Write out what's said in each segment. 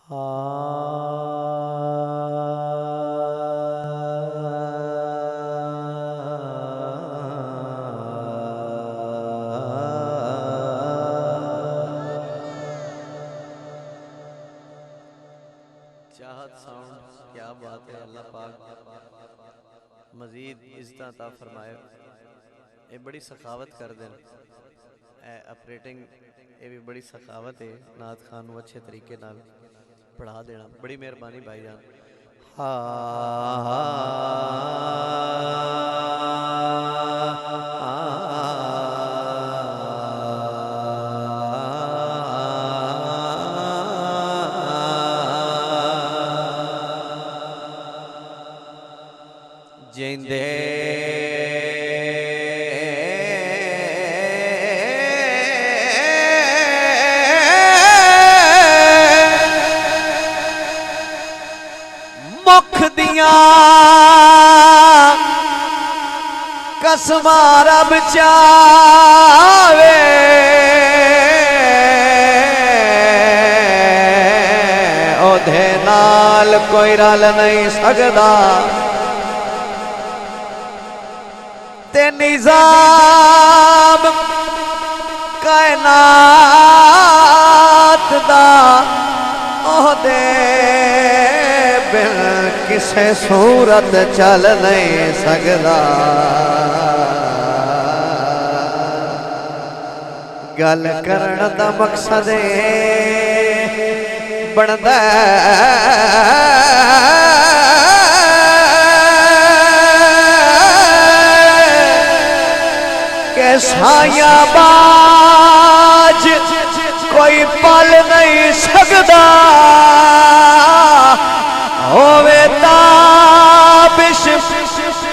چاہت ساؤنڈ کیا بات ہے، اللہ پاک مزید عزت عطا فرمائے. یہ بڑی سخاوت کر دیں اپریٹنگ، یہ بھی بڑی سخاوت ہے. نعت خان نو اچھے طریقے نال پڑھا دینا، بڑی مہربانی بھائی جان. جیندے مکھ دیاں قسماں رب چاوے، اودھے نال کوئی رل نہیں سکدا، تے نظام کائنات دا اودھے بن کسے صورت چل نہیں سکدا. گل کرن دا مقصد بندا کہ سایاں باج کوئی پل نہیں سکدا، ہووے تابش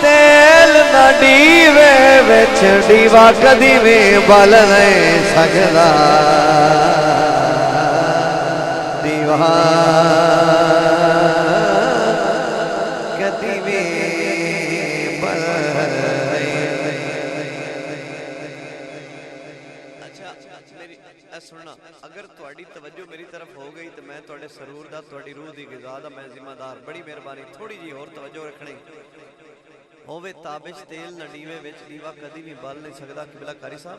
تیل نہ ڈیوے وچ ڈیوا کدی بھی بل نہیں سکدا. دیوا کدی بھی بل سننا. اگر تہاڈی توجہ میری طرف ہو گئی تو میں تہاڈے سرور دا، تہاڈی روح دی غذا دا میں ذمہ دار. بڑی مہربانی تھوڑی جی اور توجہ رکھنی. ہووے تابش تیل نہ ڈیوے وچ دیوا کدی بھی بل نہیں سکدا. قبلہ قاری صاحب.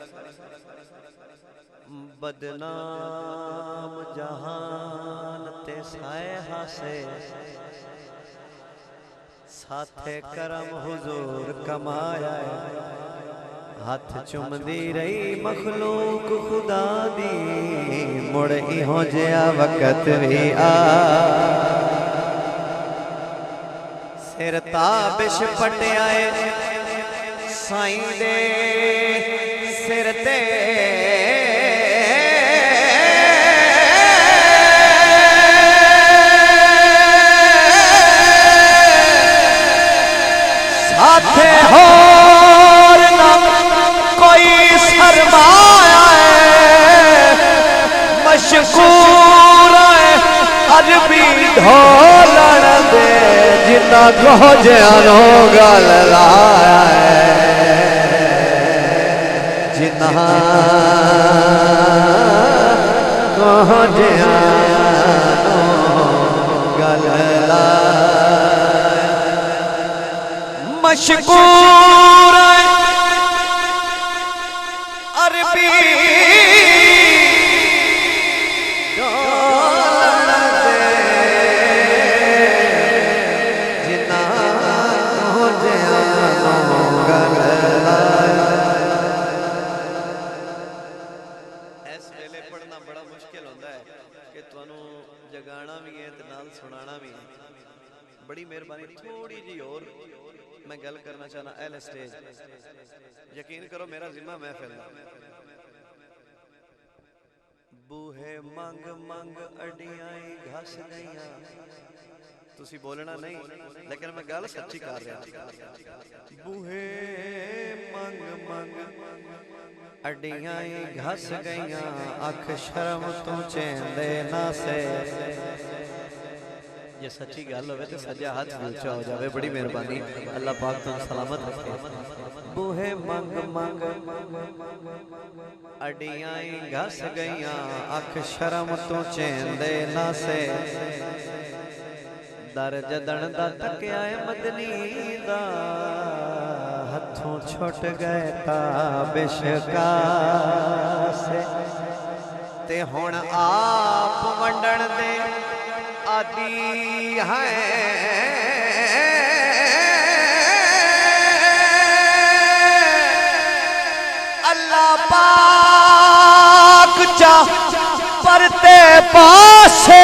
بدنام جہان تے سائے ہاسے، ساتھے کرم حضور کمایا ہے. ہاتھ چمدی رہی مخلوق خدا دی، مڑ ایہو جیا وقت بھی آ. سر تابش پٹیا ہے سائیں دے سر تے، ساتھے ہور نہ کوئی سرمایہ ہے. مشکور ہے عربی ڈھولن دے، جنہ گوجیاں گل لایا ہے، جنہ گوجیاں گل لایا. مشکور ہے عربی جگانا بھی ہے نال سنانا بھی ہے. بڑی مہربانی تھوڑی جی اور میں گل کرنا چاہنا. اہل اسٹیج یقین کرو میرا ذمہ محفل ہے. بوہے منگ منگ اڈیاں گھس گئیاں، تسی بولنا نہیں لیکن میں گل سچی کر رہا. بوہے منگ منگ اڈیاں گھس گئیاں، اکھ شرم تو چیندے نہ سے. ਜੇ ਸੱਚੀ ਗੱਲ ਹੋਵੇ ਤੇ ਸੱਜਾ ਹੱਥ ਉੱਚਾ ਹੋ ਜਾਵੇ ਬੜੀ ਮਿਹਰਬਾਨੀ ਅੱਲਾਹ ਪਾਕ ਤੁਹਾਨੂੰ ਸਲਾਮਤ ਰੱਖੇ ਬੂਹੇ ਮੰਗ ਮੰਗ ਅਡੀਆਂ ਹੀ ਘਸ ਗਈਆਂ ਅੱਖ ਸ਼ਰਮ ਤੋਂ ਚੈਂਦੇ ਨਾਸੇ ਦਰ ਜਦਣ ਦਾ ਤੱਕਿਆ ਏ ਮਦਨੀ ਦਾ ਹੱਥੋਂ ਛੁੱਟ ਗਏ ਤਾਬਿਸ਼ ਕਾਸੇ ਤੇ ਹੁਣ ਆਪ ਵੰਡਣ ਦੇ ਆਦੀ ਹੈ ਅੱਲਾਹ ਪਾਕ ਚਾ ਪਰਤੇ ਪਾਸੇ